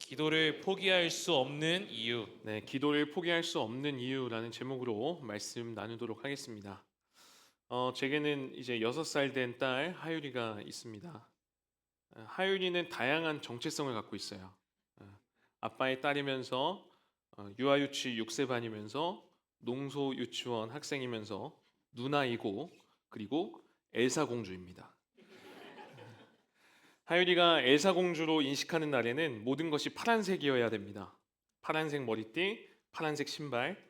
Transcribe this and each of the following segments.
기도를 포기할 수 없는 이유. 네, 기도를 포기할 수 없는 이유라는 제목으로 말씀 나누도록 하겠습니다. 제게는 이제 6살 된 딸 하율이가 있습니다. 하율이는 다양한 정체성을 갖고 있어요. 아빠의 딸이면서 유아유치 6세반이면서 농소 유치원 학생이면서 누나이고 그리고 엘사 공주입니다. 하율이가 엘사 공주로 인식하는 날에는 모든 것이 파란색이어야 됩니다. 파란색 머리띠, 파란색 신발.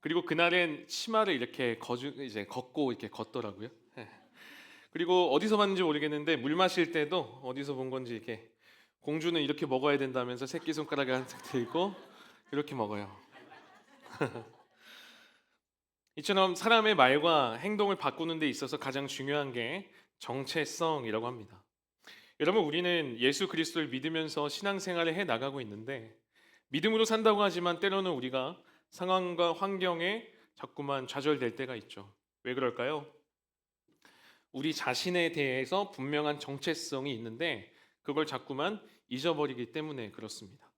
그리고 그날은 치마를 이렇게 이제 걷고 이렇게 걷더라고요. 예. 그리고 어디서 봤는지 모르겠는데 물 마실 때도 어디서 본 건지 이렇게 공주는 이렇게 먹어야 된다면서 새끼손가락을 한 들고 이렇게 먹어요. 이처럼 사람의 말과 행동을 바꾸는 데 있어서 가장 중요한 게 정체성이라고 합니다. 여러분, 우리는 예수 그리스도를 믿으면서 신앙생활을 해 나가고 있는데 믿음으로 산다고 하지만 때로는 우리가 상황과 환경에 자꾸만 좌절될 때가 있죠. 왜 그럴까요? 우리 자신에 대해서 분명한 정체성이 있는데 그걸 자꾸만 잊어버리기 때문에 그렇습니다.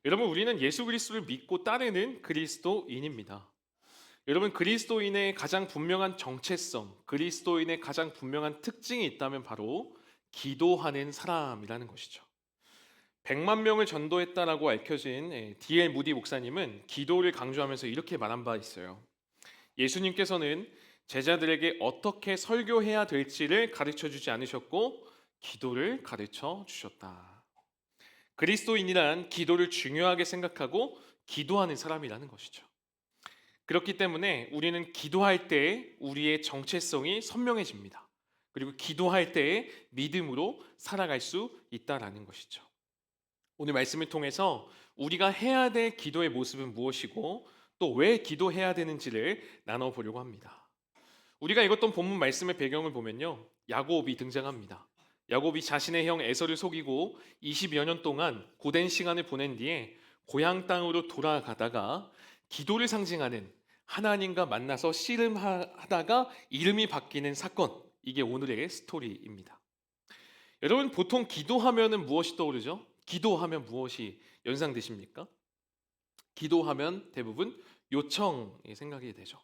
여러분, 우리는 예수 그리스도를 믿고 따르는 그리스도인입니다. 여러분, 그리스도인의 가장 분명한 정체성, 그리스도인의 가장 분명한 특징이 있다면 바로 기도하는 사람이라는 것이죠. 100만 명을 전도했다라고 알려진 D.L. 무디 목사님은 기도를 강조하면서 이렇게 말한 바 있어요. 예수님께서는 제자들에게 어떻게 설교해야 될지를 가르쳐 주지 않으셨고 기도를 가르쳐 주셨다. 그리스도인이란 기도를 중요하게 생각하고 기도하는 사람이라는 것이죠. 그렇기 때문에 우리는 기도할 때 우리의 정체성이 선명해집니다. 그리고 기도할 때에 믿음으로 살아갈 수 있다라는 것이죠. 오늘 말씀을 통해서 우리가 해야 될 기도의 모습은 무엇이고 또 왜 기도해야 되는지를 나눠보려고 합니다. 우리가 읽었던 본문 말씀의 배경을 보면요, 야곱이 등장합니다. 야곱이 자신의 형 에서를 속이고 20여 년 동안 고된 시간을 보낸 뒤에 고향 땅으로 돌아가다가 기도를 상징하는 하나님과 만나서 씨름하다가 이름이 바뀌는 사건, 이게 오늘의 스토리입니다. 여러분, 보통 기도하면은 무엇이 떠오르죠? 기도하면 무엇이 연상되십니까? 기도하면 대부분 요청이 생각이 되죠.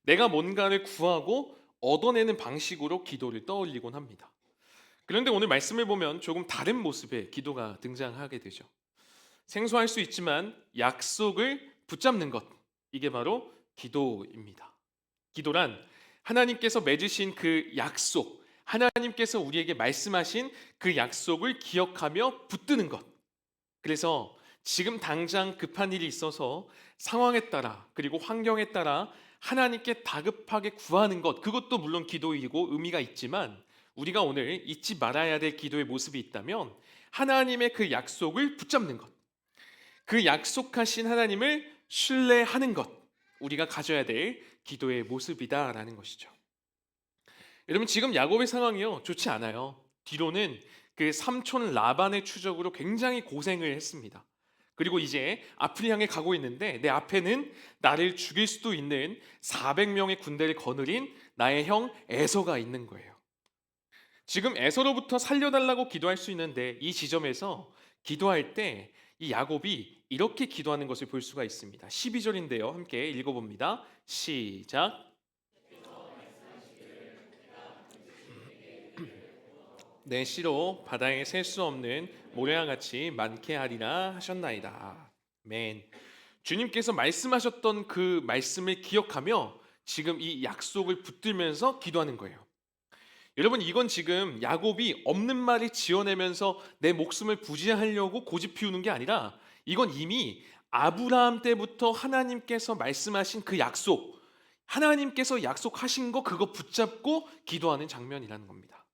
내가 뭔가를 구하고 얻어내는 방식으로 기도를 떠올리곤 합니다. 그런데 오늘 말씀을 보면 조금 다른 모습의 기도가 등장하게 되죠. 생소할 수 있지만 약속을 붙잡는 것, 이게 바로 기도입니다. 기도란 하나님께서 맺으신 그 약속, 하나님께서 우리에게 말씀하신 그 약속을 기억하며 붙드는 것. 그래서 지금 당장 급한 일이 있어서 상황에 따라 그리고 환경에 따라 하나님께 다급하게 구하는 것, 그것도 물론 기도이고 의미가 있지만 우리가 오늘 잊지 말아야 될 기도의 모습이 있다면 하나님의 그 약속을 붙잡는 것, 그 약속하신 하나님을 신뢰하는 것, 우리가 가져야 될 기도의 모습이다라는 것이죠. 여러분, 지금 야곱의 상황이요, 좋지 않아요. 뒤로는 그 삼촌 라반의 추적으로 굉장히 고생을 했습니다. 그리고 이제 앞을 향해 가고 있는데 내 앞에는 나를 죽일 수도 있는 400명의 군대를 거느린 나의 형 에서가 있는 거예요. 지금 에서로부터 살려달라고 기도할 수 있는데 이 지점에서 기도할 때 이 야곱이 이렇게 기도하는 것을 볼 수가 있습니다. 12절인데요. 함께 읽어봅니다. 시작. 내 씨로 바다에 셀 수 없는 모래와 같이 많게 하리라 하셨나이다. 맨. 주님께서 말씀하셨던 그 말씀을 기억하며 지금 이 약속을 붙들면서 기도하는 거예요. 여러분, 이건 지금 야곱이 없는 말을 지어내면서 내 목숨을 부지하려고 고집 피우는 게 아니라 이건 이미 아브라함 때부터 하나님께서 말씀하신 그 약속, 하나님께서 약속하신 거 그거 붙잡고 기도하는 장면이라는 겁니다.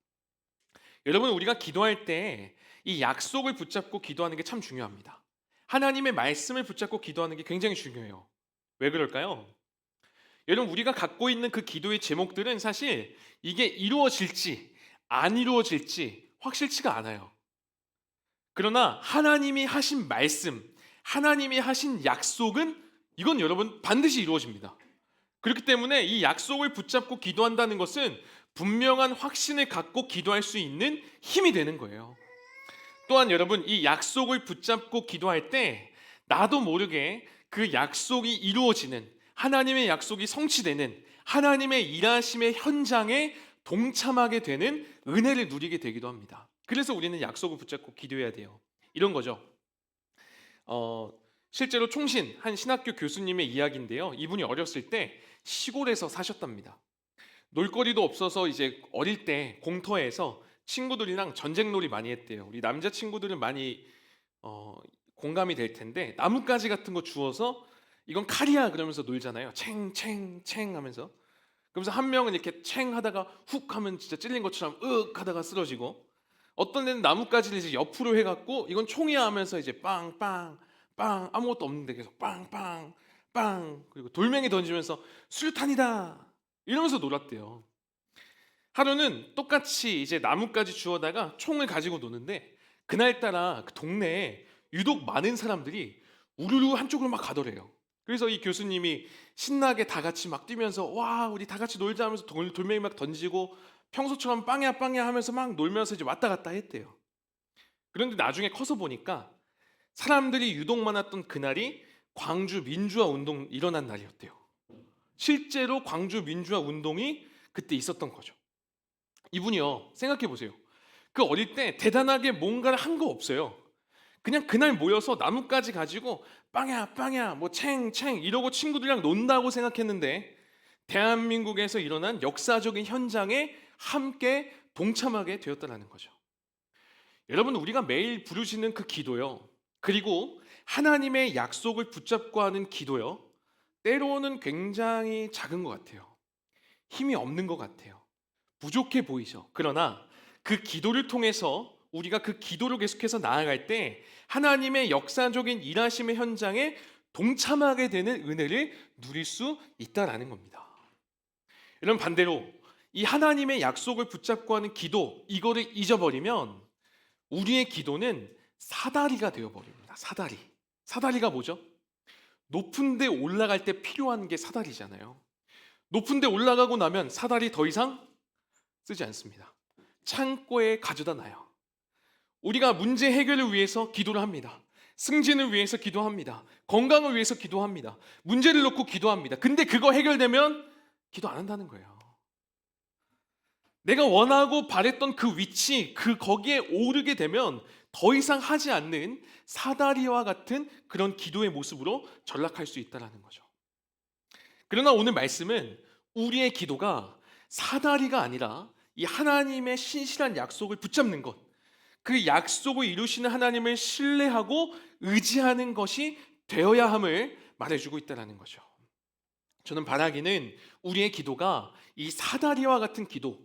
여러분, 우리가 기도할 때 이 약속을 붙잡고 기도하는 게 참 중요합니다. 하나님의 말씀을 붙잡고 기도하는 게 굉장히 중요해요. 왜 그럴까요? 여러분, 우리가 갖고 있는 그 기도의 제목들은 사실 이게 이루어질지 안 이루어질지 확실치가 않아요. 그러나 하나님이 하신 말씀, 하나님이 하신 약속은 이건 여러분 반드시 이루어집니다. 그렇기 때문에 이 약속을 붙잡고 기도한다는 것은 분명한 확신을 갖고 기도할 수 있는 힘이 되는 거예요. 또한 여러분 이 약속을 붙잡고 기도할 때 나도 모르게 그 약속이 이루어지는, 하나님의 약속이 성취되는 하나님의 일하심의 현장에 동참하게 되는 은혜를 누리게 되기도 합니다. 그래서 우리는 약속을 붙잡고 기도해야 돼요. 이런 거죠. 실제로 총신 한 신학교 교수님의 이야기인데요. 이분이 어렸을 때 시골에서 사셨답니다. 놀거리도 없어서 이제 어릴 때 공터에서 친구들이랑 전쟁놀이 많이 했대요. 우리 남자 친구들은 많이 공감이 될 텐데, 나뭇가지 같은 거 주워서 이건 칼이야 그러면서 놀잖아요. 챙챙챙 하면서. 그러면서 한 명은 이렇게 챙 하다가 훅 하면 진짜 찔린 것처럼 으윽 하다가 쓰러지고, 어떤 데는 나뭇가지를 이제 옆으로 해갖고 이건 총이야 하면서 이제 빵빵 빵, 아무것도 없는데 계속 빵빵 빵, 그리고 돌멩이 던지면서 수류탄이다 이러면서 놀았대요. 하루는 똑같이 이제 나뭇가지 주워다가 총을 가지고 노는데, 그날따라 그 동네에 유독 많은 사람들이 우르르 한쪽으로 막 가더래요. 그래서 이 교수님이 신나게 다 같이 막 뛰면서 와 우리 다 같이 놀자 하면서 돌멩이 막 던지고 평소처럼 빵야 빵야 하면서 막 놀면서 이제 왔다 갔다 했대요. 그런데 나중에 커서 보니까 사람들이 유독 많았던 그날이 광주 민주화 운동 일어난 날이었대요. 실제로 광주 민주화 운동이 그때 있었던 거죠. 이분이요, 생각해 보세요. 그 어릴 때 대단하게 뭔가를 한 거 없어요. 그냥 그날 모여서 나뭇가지 가지고 빵야 빵야 뭐 챙챙 이러고 친구들이랑 논다고 생각했는데, 대한민국에서 일어난 역사적인 현장에 함께 동참하게 되었다는 거죠. 여러분, 우리가 매일 부르시는 그 기도요, 그리고 하나님의 약속을 붙잡고 하는 기도요, 때로는 굉장히 작은 것 같아요. 힘이 없는 것 같아요. 부족해 보이죠. 그러나 그 기도를 통해서 우리가 그 기도를 계속해서 나아갈 때 하나님의 역사적인 일하심의 현장에 동참하게 되는 은혜를 누릴 수 있다라는 겁니다. 이런 반대로 이 하나님의 약속을 붙잡고 하는 기도, 이거를 잊어버리면 우리의 기도는 사다리가 되어버립니다. 사다리가 뭐죠? 높은 데 올라갈 때 필요한 게 사다리잖아요. 높은 데 올라가고 나면 사다리 더 이상 쓰지 않습니다. 창고에 가져다 놔요. 우리가 문제 해결을 위해서 기도를 합니다. 승진을 위해서 기도합니다. 건강을 위해서 기도합니다. 문제를 놓고 기도합니다. 근데 그거 해결되면 기도 안 한다는 거예요. 내가 원하고 바랬던 그 위치, 거기에 오르게 되면 더 이상 하지 않는 사다리와 같은 그런 기도의 모습으로 전락할 수 있다는 거죠. 그러나 오늘 말씀은 우리의 기도가 사다리가 아니라 이 하나님의 신실한 약속을 붙잡는 것, 그 약속을 이루시는 하나님을 신뢰하고 의지하는 것이 되어야 함을 말해주고 있다는 거죠. 저는 바라기는 우리의 기도가 이 사다리와 같은 기도,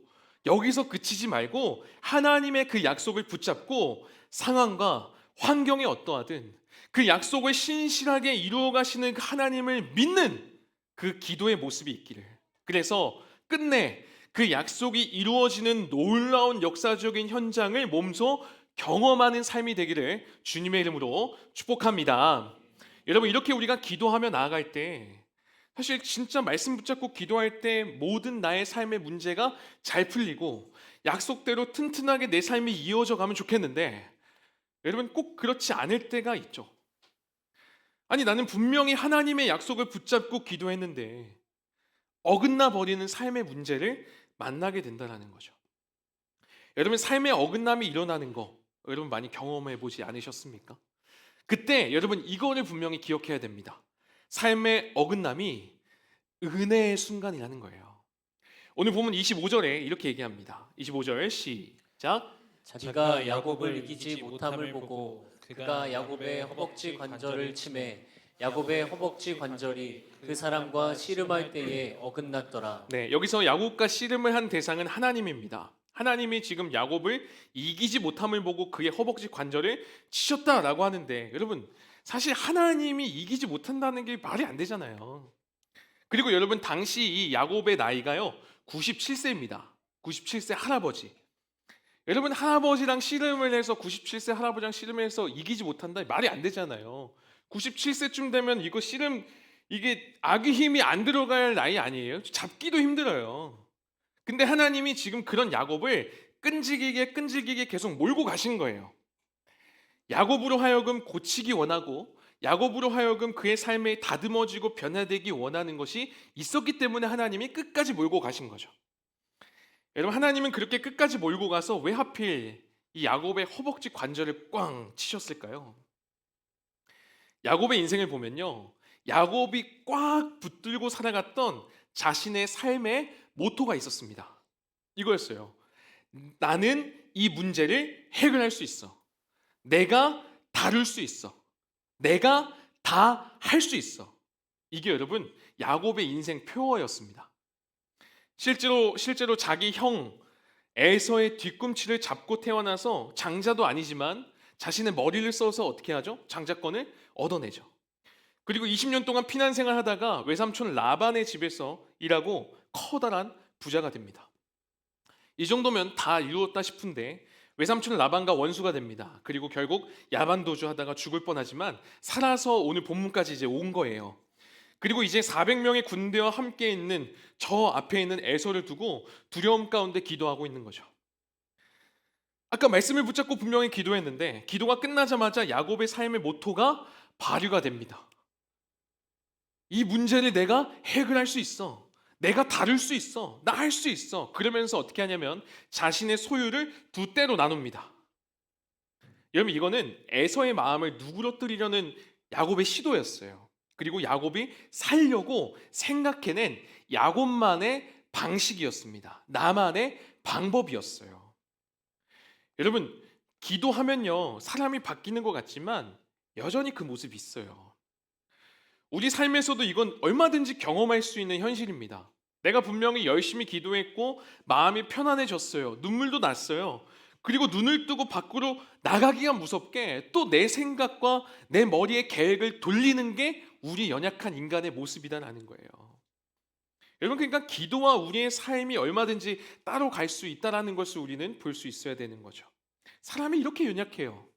여기서 그치지 말고 하나님의 그 약속을 붙잡고 상황과 환경이 어떠하든 그 약속을 신실하게 이루어 가시는 그 하나님을 믿는 그 기도의 모습이 있기를, 그래서 끝내 그 약속이 이루어지는 놀라운 역사적인 현장을 몸소 경험하는 삶이 되기를 주님의 이름으로 축복합니다. 여러분, 이렇게 우리가 기도하며 나아갈 때 사실 진짜 말씀 붙잡고 기도할 때 모든 나의 삶의 문제가 잘 풀리고 약속대로 튼튼하게 내 삶이 이어져 가면 좋겠는데, 여러분 꼭 그렇지 않을 때가 있죠. 아니, 나는 분명히 하나님의 약속을 붙잡고 기도했는데 어긋나 버리는 삶의 문제를 만나게 된다는 거죠. 여러분, 삶의 어긋남이 일어나는 거 여러분 많이 경험해 보지 않으셨습니까? 그때 여러분 이거를 분명히 기억해야 됩니다. 삶의 어긋남이 은혜의 순간이라는 거예요. 오늘 보면 25절에 이렇게 얘기합니다. 25절 시작. 자기가 야곱을 이기지 못함을 보고 그가 야곱의 허벅지 관절을 치매 야곱의 허벅지 관절이 그 사람과 씨름할 때에 어긋났더라. 네, 여기서 야곱과 씨름을 한 대상은 하나님입니다. 하나님이 지금 야곱을 이기지 못함을 보고 그의 허벅지 관절을 치셨다라고 하는데, 여러분 사실 하나님이 이기지 못한다는 게 말이 안 되잖아요. 그리고 여러분 당시 이 야곱의 나이가요 97세입니다. 97세 할아버지. 여러분, 할아버지랑 씨름을 해서 97세 할아버지랑 씨름을 해서 이기지 못한다, 말이 안 되잖아요. 97세쯤 되면 이거 씨름, 이게 악의 힘이 안 들어갈 나이 아니에요? 잡기도 힘들어요. 근데 하나님이 지금 그런 야곱을 끈질기게 계속 몰고 가신 거예요. 야곱으로 하여금 고치기 원하고 야곱으로 하여금 그의 삶에 다듬어지고 변화되기 원하는 것이 있었기 때문에 하나님이 끝까지 몰고 가신 거죠. 여러분, 하나님은 그렇게 끝까지 몰고 가서 왜 하필 이 야곱의 허벅지 관절을 꽝 치셨을까요? 야곱의 인생을 보면요, 야곱이 꽉 붙들고 살아갔던 자신의 삶의 모토가 있었습니다. 이거였어요. 나는 이 문제를 해결할 수 있어. 내가 다룰 수 있어. 내가 다 할 수 있어. 이게 여러분 야곱의 인생 표어였습니다. 실제로 자기 형 에서의 뒤꿈치를 잡고 태어나서 장자도 아니지만 자신의 머리를 써서 어떻게 하죠? 장자권을 얻어내죠. 그리고 20년 동안 피난 생활하다가 외삼촌 라반의 집에서 일하고 커다란 부자가 됩니다. 이 정도면 다 이루었다 싶은데 외삼촌 라반과 원수가 됩니다. 그리고 결국 야반도주 하다가 죽을 뻔하지만 살아서 오늘 본문까지 이제 온 거예요. 그리고 이제 400명의 군대와 함께 있는 저 앞에 있는 에서를 두고 두려움 가운데 기도하고 있는 거죠. 아까 말씀을 붙잡고 분명히 기도했는데 기도가 끝나자마자 야곱의 삶의 모토가 발휘가 됩니다. 이 문제를 내가 해결할 수 있어. 내가 다룰 수 있어. 나 할 수 있어. 그러면서 어떻게 하냐면 자신의 소유를 두 떼로 나눕니다. 여러분, 이거는 에서의 마음을 누그러뜨리려는 야곱의 시도였어요. 그리고 야곱이 살려고 생각해낸 야곱만의 방식이었습니다. 나만의 방법이었어요. 여러분, 기도하면요 사람이 바뀌는 것 같지만 여전히 그 모습이 있어요. 우리 삶에서도 이건 얼마든지 경험할 수 있는 현실입니다. 내가 분명히 열심히 기도했고 마음이 편안해졌어요. 눈물도 났어요. 그리고 눈을 뜨고 밖으로 나가기가 무섭게 또 내 생각과 내 머리의 계획을 돌리는 게 우리 연약한 인간의 모습이다라는 거예요. 여러분, 그러니까 기도와 우리의 삶이 얼마든지 따로 갈 수 있다라는 것을 우리는 볼 수 있어야 되는 거죠. 사람이 이렇게 연약해요.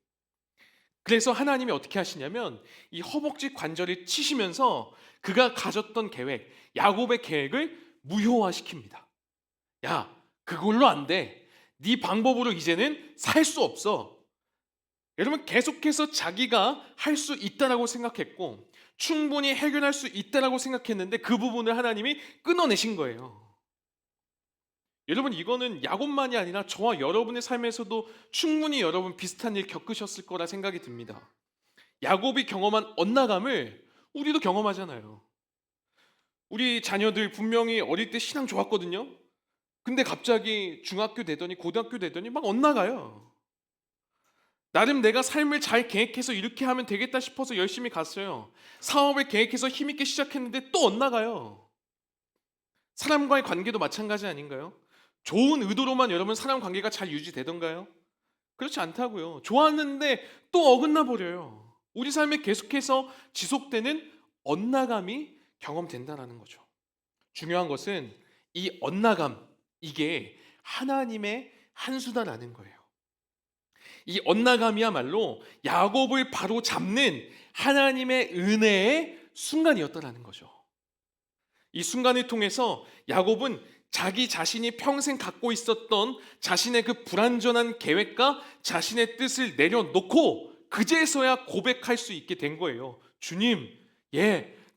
그래서 하나님이 어떻게 하시냐면 이 허벅지 관절을 치시면서 그가 가졌던 계획, 야곱의 계획을 무효화시킵니다. 야, 그걸로 안 돼. 네 방법으로 이제는 살 수 없어. 여러분, 계속해서 자기가 할 수 있다라고 생각했고 충분히 해결할 수 있다라고 생각했는데 그 부분을 하나님이 끊어내신 거예요. 여러분, 이거는 야곱만이 아니라 저와 여러분의 삶에서도 충분히 여러분 비슷한 일 겪으셨을 거라 생각이 듭니다. 야곱이 경험한 엇나감을 우리도 경험하잖아요. 우리 자녀들 분명히 어릴 때 신앙 좋았거든요. 근데 갑자기 중학교 되더니 고등학교 되더니 막 엇나가요. 나름 내가 삶을 잘 계획해서 이렇게 하면 되겠다 싶어서 열심히 갔어요. 사업을 계획해서 힘있게 시작했는데 또 엇나가요. 사람과의 관계도 마찬가지 아닌가요? 좋은 의도로만 여러분 사람 관계가 잘 유지되던가요? 그렇지 않다고요. 좋았는데 또 어긋나 버려요. 우리 삶에 계속해서 지속되는 엇나감이 경험된다는 거죠. 중요한 것은 이 엇나감, 이게 하나님의 한 수다라는 거예요. 이 엇나감이야말로 야곱을 바로 잡는 하나님의 은혜의 순간이었다라는 거죠. 이 순간을 통해서 야곱은 자기 자신이 평생 갖고 있었던 자신의 그 불완전한 계획과 자신의 뜻을 내려놓고 그제서야 고백할 수 있게 된 거예요. 주님,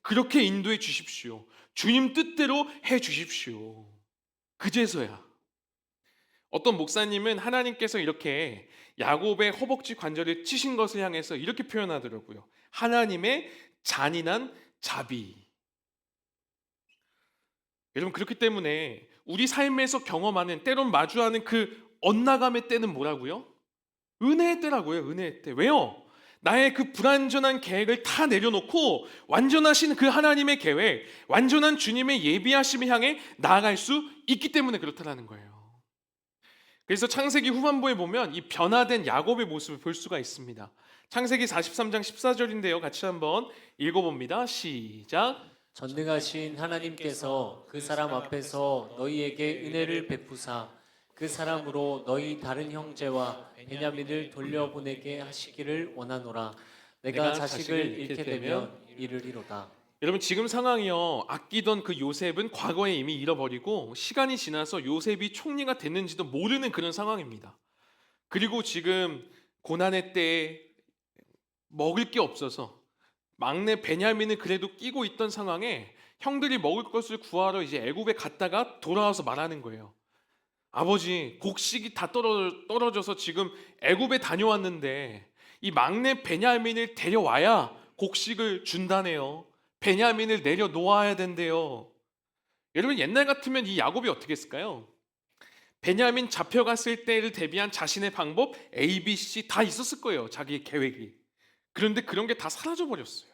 그렇게 인도해 주십시오. 주님 뜻대로 해 주십시오. 그제서야. 어떤 목사님은 하나님께서 이렇게 야곱의 허벅지 관절을 치신 것을 향해서 이렇게 표현하더라고요. 하나님의 잔인한 자비. 여러분, 그렇기 때문에 우리 삶에서 경험하는, 때론 마주하는 그 엇나감의 때는 뭐라고요? 은혜의 때라고요. 은혜의 때. 왜요? 나의 그 불완전한 계획을 다 내려놓고 완전하신 그 하나님의 계획, 완전한 주님의 예비하심을 향해 나아갈 수 있기 때문에 그렇다는 거예요. 그래서 창세기 후반부에 보면 이 변화된 야곱의 모습을 볼 수가 있습니다. 창세기 43장 14절인데요. 같이 한번 읽어봅니다. 시작. 전능하신 하나님께서 그 사람 앞에서 너희에게 은혜를 베푸사 그 사람으로 너희 다른 형제와 베냐민을 돌려보내게 하시기를 원하노라. 내가 자식을 잃게 되면 이르리로다. 여러분, 지금 상황이요, 아끼던 그 요셉은 과거에 이미 잃어버리고 시간이 지나서 요셉이 총리가 됐는지도 모르는 그런 상황입니다. 그리고 지금 고난의 때에 먹을 게 없어서 막내 베냐민을 그래도 끼고 있던 상황에 형들이 먹을 것을 구하러 이제 애굽에 갔다가 돌아와서 말하는 거예요. 아버지, 곡식이 다 떨어져서 지금 애굽에 다녀왔는데 이 막내 베냐민을 데려와야 곡식을 준다네요. 베냐민을 내려놓아야 된대요. 여러분, 옛날 같으면 이 야곱이 어떻게 했을까요? 베냐민 잡혀갔을 때를 대비한 자신의 방법 A, B, C 다 있었을 거예요. 자기의 계획이. 그런데 그런 게 다 사라져 버렸어요.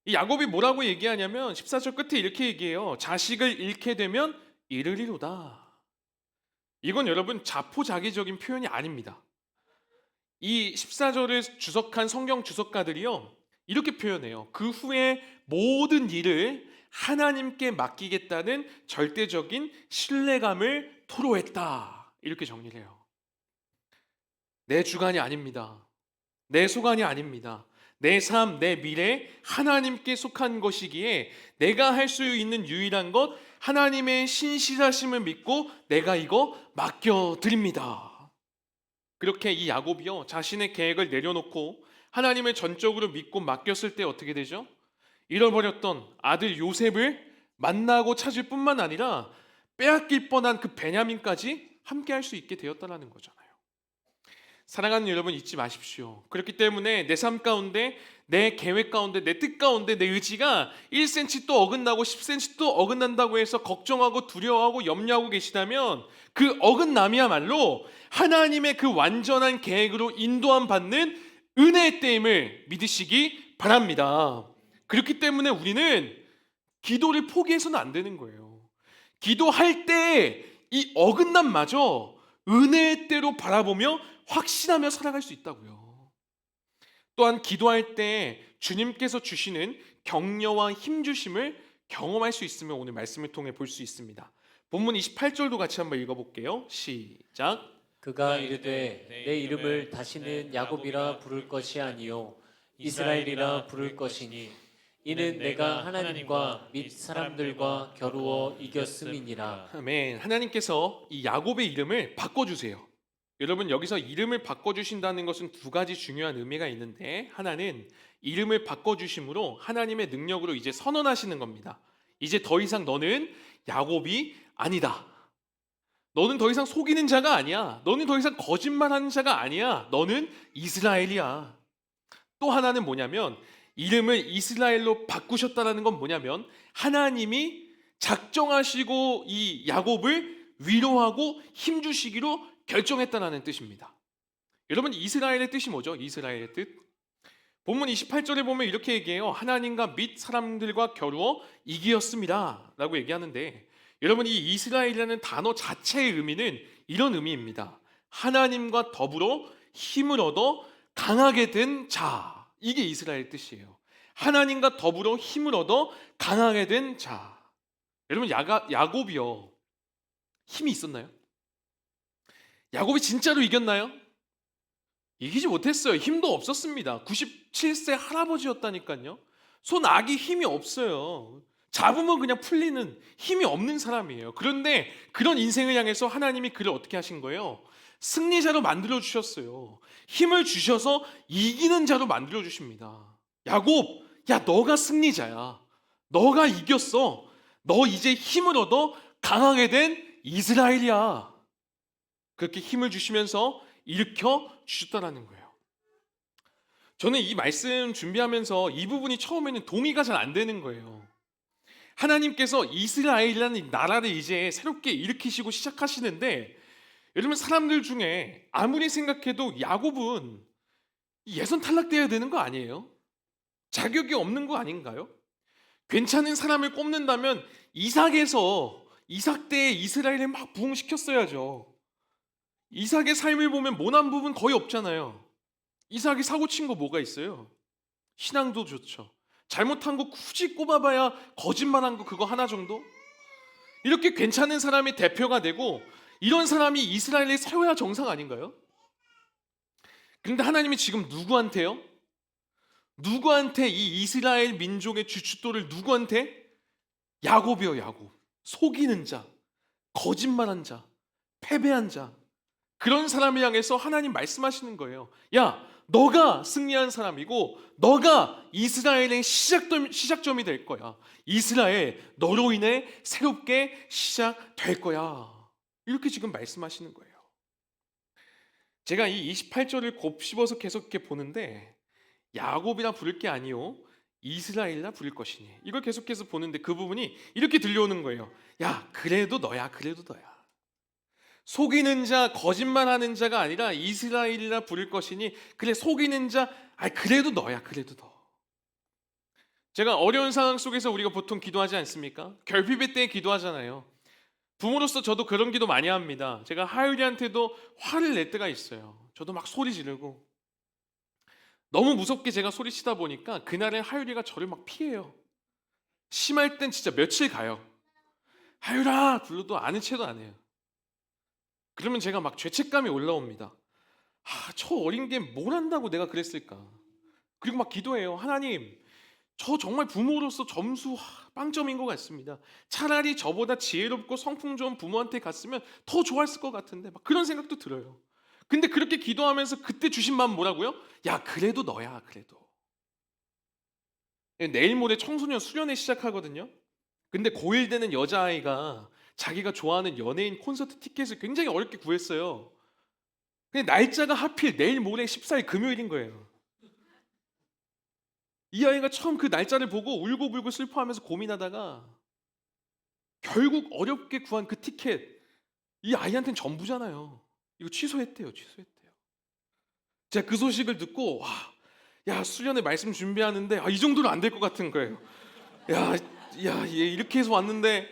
이 야곱이 뭐라고 얘기하냐면 14절 끝에 이렇게 얘기해요. 자식을 잃게 되면 잃으리로다. 이건 여러분 자포자기적인 표현이 아닙니다. 이 14절을 주석한 성경 주석가들이요, 이렇게 표현해요. 그 후에 모든 일을 하나님께 맡기겠다는 절대적인 신뢰감을 토로했다. 이렇게 정리를 해요. 내 주관이 아닙니다. 내 소관이 아닙니다. 내 삶, 내 미래 하나님께 속한 것이기에 내가 할 수 있는 유일한 것 하나님의 신실하심을 믿고 내가 이거 맡겨드립니다. 그렇게 이 야곱이요, 자신의 계획을 내려놓고 하나님을 전적으로 믿고 맡겼을 때 어떻게 되죠? 잃어버렸던 아들 요셉을 만나고 찾을 뿐만 아니라 빼앗길 뻔한 그 베냐민까지 함께 할 수 있게 되었다는 거잖아요. 사랑하는 여러분, 잊지 마십시오. 그렇기 때문에 내 삶 가운데, 내 계획 가운데, 내 뜻 가운데 내 의지가 1cm 또 어긋나고 10cm 또 어긋난다고 해서 걱정하고 두려워하고 염려하고 계시다면 그 어긋남이야말로 하나님의 그 완전한 계획으로 인도함 받는 은혜의 때임을 믿으시기 바랍니다. 그렇기 때문에 우리는 기도를 포기해서는 안 되는 거예요. 기도할 때 이 어긋남마저 은혜의 때로 바라보며 확신하며 살아갈 수 있다고요. 또한 기도할 때 주님께서 주시는 격려와 힘주심을 경험할 수 있으면 오늘 말씀을 통해 볼 수 있습니다. 본문 28절도 같이 한번 읽어볼게요. 시작. 그가 이르되 내 이름을 다시는 야곱이라 부를 것이 아니요 이스라엘이라 부를 것이니 이는 내가 하나님과 및 사람들과 겨루어 이겼음이니라. 아멘. 하나님께서 이 야곱의 이름을 바꿔주세요. 여러분, 여기서 이름을 바꿔주신다는 것은 두 가지 중요한 의미가 있는데, 하나는 이름을 바꿔주심으로 하나님의 능력으로 이제 선언하시는 겁니다. 이제 더 이상 너는 야곱이 아니다. 너는 더 이상 속이는 자가 아니야. 너는 더 이상 거짓말하는 자가 아니야. 너는 이스라엘이야. 또 하나는 뭐냐면, 이름을 이스라엘로 바꾸셨다는 건 뭐냐면 하나님이 작정하시고 이 야곱을 위로하고 힘주시기로 결정했다는 뜻입니다. 여러분, 이스라엘의 뜻이 뭐죠? 이스라엘의 뜻? 본문 28절에 보면 이렇게 얘기해요. 하나님과 및 사람들과 겨루어 이기었습니다 라고 얘기하는데, 여러분, 이 이스라엘이라는 단어 자체의 의미는 이런 의미입니다. 하나님과 더불어 힘을 얻어 강하게 된 자. 이게 이스라엘 뜻이에요. 하나님과 더불어 힘을 얻어 강하게 된 자. 여러분, 야곱이요, 힘이 있었나요? 야곱이 진짜로 이겼나요? 이기지 못했어요. 힘도 없었습니다. 97세 할아버지였다니까요. 손아기 힘이 없어요. 잡으면 그냥 풀리는 힘이 없는 사람이에요. 그런데 그런 인생을 향해서 하나님이 그를 어떻게 하신 거예요? 승리자로 만들어 주셨어요. 힘을 주셔서 이기는 자로 만들어 주십니다. 야곱, 야, 너가 승리자야. 너가 이겼어. 너 이제 힘을 얻어 강하게 된 이스라엘이야. 그렇게 힘을 주시면서 일으켜 주셨다는 거예요. 저는 이 말씀 준비하면서 이 부분이 처음에는 동의가 잘 안 되는 거예요. 하나님께서 이스라엘이라는 나라를 이제 새롭게 일으키시고 시작하시는데, 여러분, 사람들 중에 아무리 생각해도 야곱은 예선 탈락되어야 되는 거 아니에요? 자격이 없는 거 아닌가요? 괜찮은 사람을 꼽는다면 이삭 때 이스라엘을 막 부흥시켰어야죠. 이삭의 삶을 보면 모난 부분 거의 없잖아요. 이삭이 사고 친 거 뭐가 있어요? 신앙도 좋죠. 잘못한 거 굳이 꼽아봐야 거짓말한 거 그거 하나 정도? 이렇게 괜찮은 사람이 대표가 되고 이런 사람이 이스라엘에 세워야 정상 아닌가요? 그런데 하나님이 지금 누구한테요? 누구한테 이 이스라엘 민족의 주춧돌을 누구한테? 야곱이요, 야곱. 속이는 자, 거짓말한 자, 패배한 자, 그런 사람을 향해서 하나님 말씀하시는 거예요. 야, 너가 승리한 사람이고 너가 이스라엘의 시작점이 될 거야. 이스라엘 너로 인해 새롭게 시작될 거야. 이렇게 지금 말씀하시는 거예요. 제가 이 28절을 곱씹어서 계속 이렇게 보는데 야곱이라 부를 게 아니요 이스라엘이라 부를 것이니 이걸 계속해서 보는데 그 부분이 이렇게 들려오는 거예요. 야 그래도 너야 그래도 너야. 속이는 자 거짓말하는 자가 아니라 이스라엘이라 부를 것이니 그래 속이는 자 그래도 너야 그래도 너. 제가 어려운 상황 속에서 우리가 보통 기도하지 않습니까? 결핍의 때에 기도하잖아요. 부모로서 저도 그런 기도 많이 합니다. 제가 하율이한테도 화를 낼 때가 있어요. 저도 막 소리 지르고 너무 무섭게 제가 소리치다 보니까 그날에 하율이가 저를 막 피해요. 심할 땐 진짜 며칠 가요. 하율아 불러도 아는 체도 안 해요. 그러면 제가 막 죄책감이 올라옵니다. 저 어린 게 뭘 한다고 내가 그랬을까? 그리고 막 기도해요. 하나님, 저 정말 부모로서 점수 빵점인 것 같습니다. 차라리 저보다 지혜롭고 성품 좋은 부모한테 갔으면 더 좋았을 것 같은데 막 그런 생각도 들어요. 근데 그렇게 기도하면서 그때 주신 마음 뭐라고요? 야 그래도 너야 그래도. 내일 모레 청소년 수련회 시작하거든요. 근데 고1 되는 여자아이가 자기가 좋아하는 연예인 콘서트 티켓을 굉장히 어렵게 구했어요. 근데 날짜가 하필 내일 모레 14일 금요일인 거예요. 이 아이가 처음 그 날짜를 보고 울고불고 슬퍼하면서 고민하다가 결국 어렵게 구한 그 티켓 이 아이한테는 전부잖아요. 이거 취소했대요. 제가 그 소식을 듣고 야 수련회 말씀 준비하는데 이 정도는 안 될 것 같은 거예요. 야, 얘 이렇게 해서 왔는데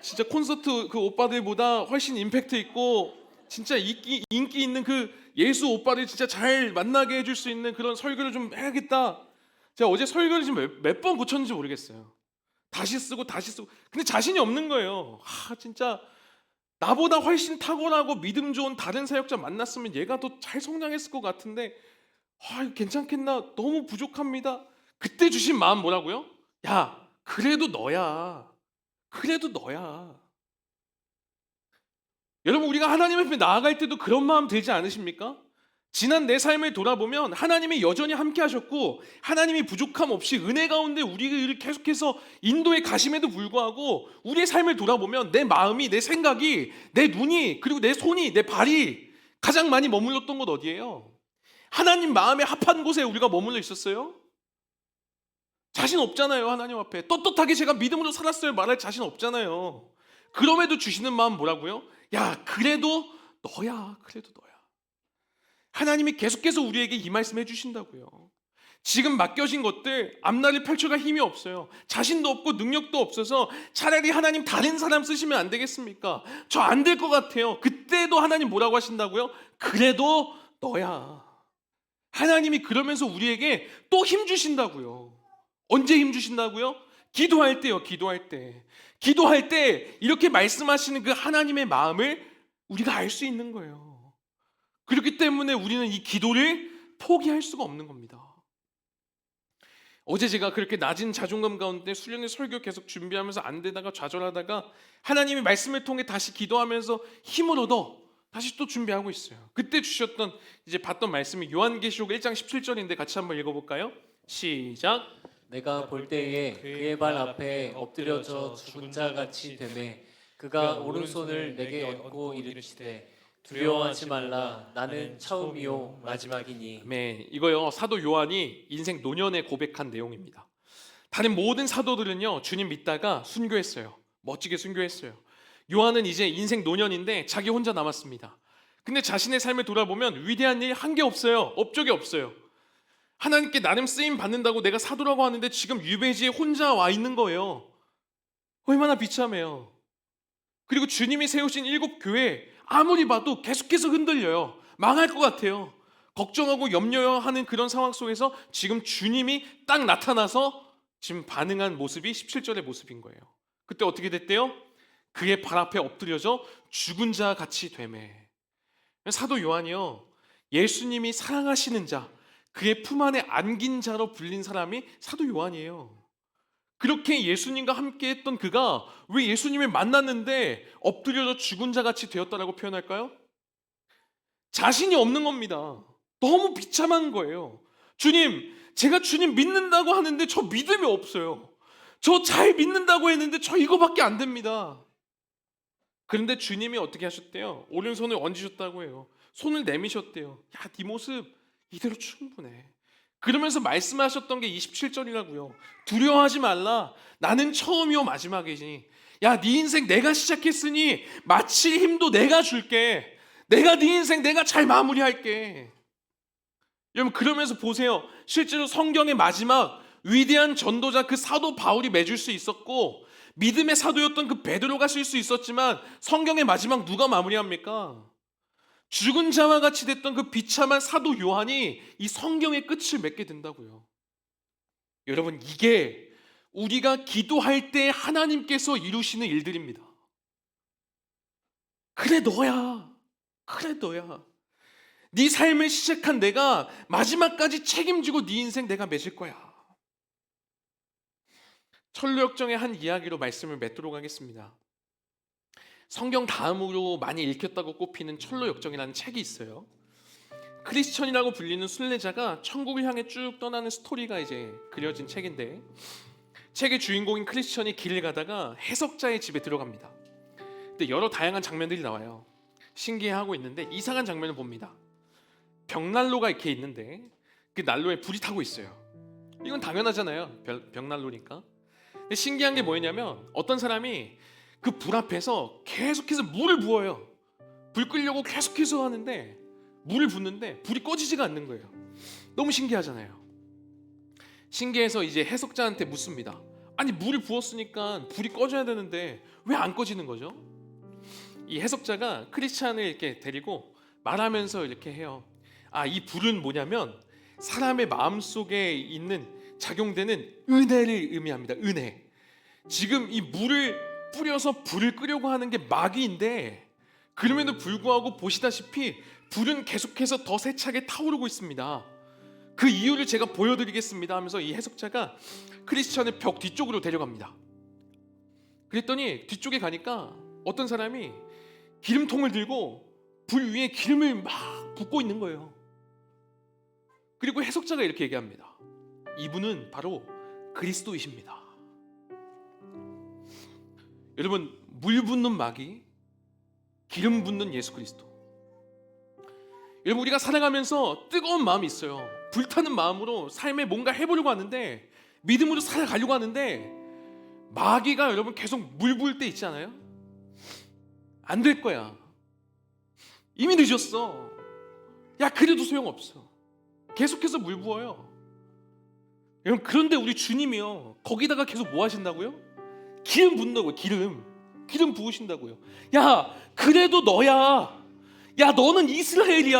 진짜 콘서트 그 오빠들보다 훨씬 임팩트 있고 진짜 인기 있는 그 예수 오빠를 진짜 잘 만나게 해줄 수 있는 그런 설교를 좀 해야겠다. 제가 어제 설교를 지금 몇 번 고쳤는지 모르겠어요. 다시 쓰고 근데 자신이 없는 거예요. 진짜 나보다 훨씬 탁월하고 믿음 좋은 다른 사역자 만났으면 얘가 더 잘 성장했을 것 같은데 괜찮겠나? 너무 부족합니다. 그때 주신 마음 뭐라고요? 야 그래도 너야. 그래도 너야. 여러분 우리가 하나님 앞에 나아갈 때도 그런 마음 들지 않으십니까? 지난 내 삶을 돌아보면 하나님이 여전히 함께 하셨고 하나님이 부족함 없이 은혜 가운데 우리를 계속해서 인도에 가심에도 불구하고 우리의 삶을 돌아보면 내 마음이 내 생각이 내 눈이 그리고 내 손이 내 발이 가장 많이 머물렀던 곳 어디예요? 하나님 마음에 합한 곳에 우리가 머물러 있었어요? 자신 없잖아요. 하나님 앞에 떳떳하게 제가 믿음으로 살았어요 말할 자신 없잖아요. 그럼에도 주시는 마음 뭐라고요? 야 그래도 너야 그래도 너야. 하나님이 계속해서 우리에게 이 말씀 해주신다고요. 지금 맡겨진 것들 앞날을 펼쳐갈 힘이 없어요. 자신도 없고 능력도 없어서 차라리 하나님 다른 사람 쓰시면 안 되겠습니까? 저 안 될 것 같아요. 그때도 하나님 뭐라고 하신다고요? 그래도 너야. 하나님이 그러면서 우리에게 또 힘 주신다고요. 언제 힘 주신다고요? 기도할 때요. 기도할 때 이렇게 말씀하시는 그 하나님의 마음을 우리가 알 수 있는 거예요. 그렇기 때문에 우리는 이 기도를 포기할 수가 없는 겁니다. 어제 제가 그렇게 낮은 자존감 가운데 수련회 설교 계속 준비하면서 안 되다가 좌절하다가 하나님의 말씀을 통해 다시 기도하면서 힘을 얻어 다시 또 준비하고 있어요. 그때 주셨던 이제 봤던 말씀이 요한계시록 1장 17절인데 같이 한번 읽어볼까요? 시작. 내가 볼 때에 그의 발 앞에 엎드려져 죽은 자 같이 되매 그가 오른손을 내게 얹고 이르시되 두려워하지 말라 나는 처음이요 마지막이니. 네, 이거요 사도 요한이 인생 노년에 고백한 내용입니다. 다른 모든 사도들은요 주님 믿다가 순교했어요. 멋지게 순교했어요. 요한은 이제 인생 노년인데 자기 혼자 남았습니다. 근데 자신의 삶을 돌아보면 위대한 일 한 게 없어요. 업적이 없어요. 하나님께 나름 쓰임 받는다고 내가 사도라고 하는데 지금 유배지에 혼자 와 있는 거예요. 얼마나 비참해요. 그리고 주님이 세우신 7 교회 아무리 봐도 계속해서 흔들려요. 망할 것 같아요. 걱정하고 염려하는 그런 상황 속에서 지금 주님이 딱 나타나서 지금 반응한 모습이 17절의 모습인 거예요. 그때 어떻게 됐대요? 그의 발 앞에 엎드려져 죽은 자 같이 되매. 사도 요한이요 예수님이 사랑하시는 자, 그의 품 안에 안긴 자로 불린 사람이 사도 요한이에요. 그렇게 예수님과 함께 했던 그가 왜 예수님을 만났는데 엎드려져 죽은 자 같이 되었다라고 표현할까요? 자신이 없는 겁니다. 너무 비참한 거예요. 주님, 제가 주님 믿는다고 하는데 저 믿음이 없어요. 저 잘 믿는다고 했는데 저 이거밖에 안 됩니다. 그런데 주님이 어떻게 하셨대요? 오른손을 얹으셨다고 해요. 손을 내미셨대요. 야, 네 모습 이대로 충분해. 그러면서 말씀하셨던 게 27절이라고요. 두려워하지 말라. 나는 처음이요 마지막이니. 야, 네 인생 내가 시작했으니 마칠 힘도 내가 줄게. 내가 네 인생 내가 잘 마무리할게. 여러분, 그러면서 보세요. 실제로 성경의 마지막 위대한 전도자 그 사도 바울이 맺을 수 있었고, 믿음의 사도였던 그 베드로가 쓸 수 있었지만, 성경의 마지막 누가 마무리합니까? 죽은 자와 같이 됐던 그 비참한 사도 요한이 이 성경의 끝을 맺게 된다고요. 여러분, 이게 우리가 기도할 때 하나님께서 이루시는 일들입니다. 그래 너야. 그래 너야. 네 삶을 시작한 내가 마지막까지 책임지고 네 인생 내가 맺을 거야. 철로역정의 한 이야기로 말씀을 맺도록 하겠습니다. 성경 다음으로 많이 읽혔다고 꼽히는 철로역정이라는 책이 있어요. 크리스천이라고 불리는 순례자가 천국을 향해 쭉 떠나는 스토리가 이제 그려진 책인데, 책의 주인공인 크리스천이 길을 가다가 해석자의 집에 들어갑니다. 근데 여러 다양한 장면들이 나와요. 신기해하고 있는데 이상한 장면을 봅니다. 벽난로가 이렇게 있는데 그 난로에 불이 타고 있어요. 이건 당연하잖아요. 벽난로니까. 근데 신기한 게 뭐였냐면, 어떤 사람이 그 불 앞에서 계속해서 물을 부어요. 불 끄려고 계속해서 하는데 물을 붓는데 불이 꺼지지가 않는 거예요. 너무 신기하잖아요. 신기해서 이제 해석자한테 묻습니다. 아니, 물을 부었으니까 불이 꺼져야 되는데 왜 안 꺼지는 거죠? 이 해석자가 크리스찬을 이렇게 데리고 말하면서 이렇게 해요. 아, 이 불은 뭐냐면 사람의 마음속에 있는 작용되는 은혜를 의미합니다. 은혜. 지금 이 물을 뿌려서 불을 끄려고 하는 게 마귀인데, 그럼에도 불구하고 보시다시피 불은 계속해서 더 세차게 타오르고 있습니다. 그 이유를 제가 보여드리겠습니다 하면서 이 해석자가 크리스천을 벽 뒤쪽으로 데려갑니다. 그랬더니 뒤쪽에 가니까 어떤 사람이 기름통을 들고 불 위에 기름을 막 붓고 있는 거예요. 그리고 해석자가 이렇게 얘기합니다. 이분은 바로 그리스도이십니다. 여러분, 물 붓는 마귀, 기름 붓는 예수 그리스도. 여러분, 우리가 살아가면서 뜨거운 마음이 있어요. 불타는 마음으로 삶에 뭔가 해보려고 하는데, 믿음으로 살아가려고 하는데, 마귀가 여러분 계속 물 부을 때 있지 않아요? 안 될 거야. 이미 늦었어. 야, 그래도 소용없어. 계속해서 물 부어요. 여러분, 그런데 우리 주님이요, 거기다가 계속 뭐 하신다고요? 기름 붓는다고요. 기름 부으신다고요. 야, 그래도 너야. 야, 너는 이스라엘이야.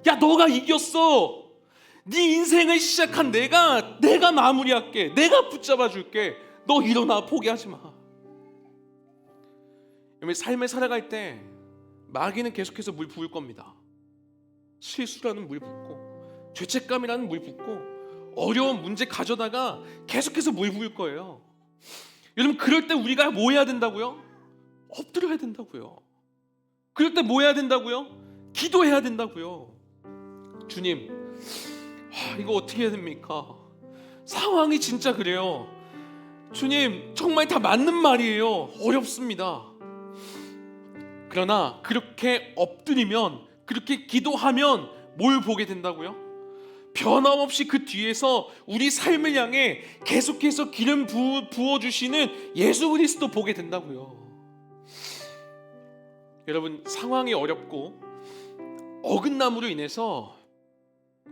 야, 너가 이겼어. 네 인생을 시작한 내가 마무리할게. 내가 붙잡아 줄게. 너 일어나. 포기하지 마. 여러분, 삶을 살아갈 때 마귀는 계속해서 물 부을 겁니다. 실수라는 물 붓고, 죄책감이라는 물 붓고, 어려운 문제 가져다가 계속해서 물 부을 거예요. 여러분, 그럴 때 우리가 뭐 해야 된다고요? 엎드려야 된다고요. 그럴 때 뭐 해야 된다고요? 기도해야 된다고요. 주님, 이거 어떻게 해야 됩니까? 상황이 진짜 그래요. 주님, 정말 다 맞는 말이에요. 어렵습니다. 그러나 그렇게 엎드리면, 그렇게 기도하면 뭘 보게 된다고요? 변함없이 그 뒤에서 우리 삶을 향해 계속해서 기름 부어주시는 예수 그리스도 보게 된다고요. 여러분, 상황이 어렵고 어긋남으로 인해서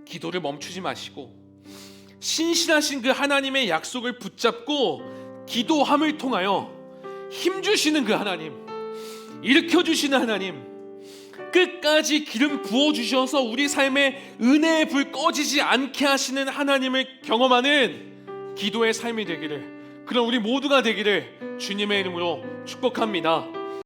기도를 멈추지 마시고, 신실하신 그 하나님의 약속을 붙잡고 기도함을 통하여 힘주시는 그 하나님, 일으켜주시는 하나님, 끝까지 기름 부어주셔서 우리 삶에 은혜의 불 꺼지지 않게 하시는 하나님을 경험하는 기도의 삶이 되기를, 그런 우리 모두가 되기를 주님의 이름으로 축복합니다.